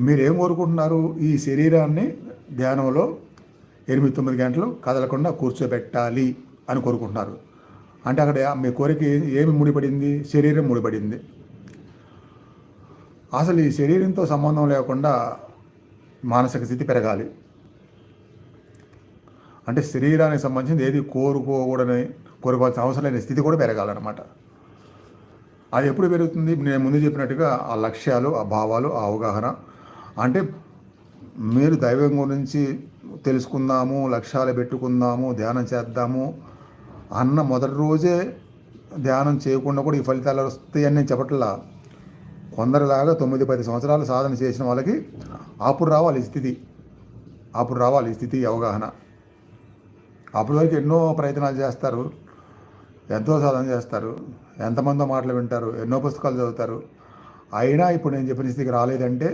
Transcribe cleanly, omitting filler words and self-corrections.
మీరేం కోరుకుంటున్నారు? ఈ శరీరాన్ని ధ్యానంలో 8-9 గంటలు కదలకుండా కూర్చోబెట్టాలి అని కోరుకుంటున్నారు. అంటే అక్కడ మీ కోరిక ఏమి ముడిపడింది? శరీరం ముడిపడింది. అసలు ఈ శరీరంతో సంబంధం లేకుండా మానసిక స్థితి పెరగాలి. అంటే శరీరానికి సంబంధించింది ఏది కోరుకోవాల్సిన అవసరం లేని స్థితి కూడా పెరగాలన్నమాట. అది ఎప్పుడు పెరుగుతుంది? నేను ముందు చెప్పినట్టుగా ఆ లక్ష్యాలు, ఆ భావాలు, ఆ అవగాహన. అంటే మీరు దైవం గురించి తెలుసుకుందాము, లక్ష్యాలు పెట్టుకుందాము, ధ్యానం చేద్దాము అన్న మొదటి రోజే ధ్యానం చేయకుండా కూడా ఈ ఫలితాలు వస్తాయని నేను చెప్పట్లా. కొందరిలాగా 9-10 సంవత్సరాలు సాధన చేసిన వాళ్ళకి అప్పుడు రావాలి ఈ స్థితి అవగాహన. అప్పటి వరకు ఎన్నో ప్రయత్నాలు చేస్తారు, ఎంతో సాధన చేస్తారు, ఎంతమందో మాటలు వింటారు, ఎన్నో పుస్తకాలు చదువుతారు. అయినా ఇప్పుడు నేను చెప్పిన స్థితికి రాలేదంటే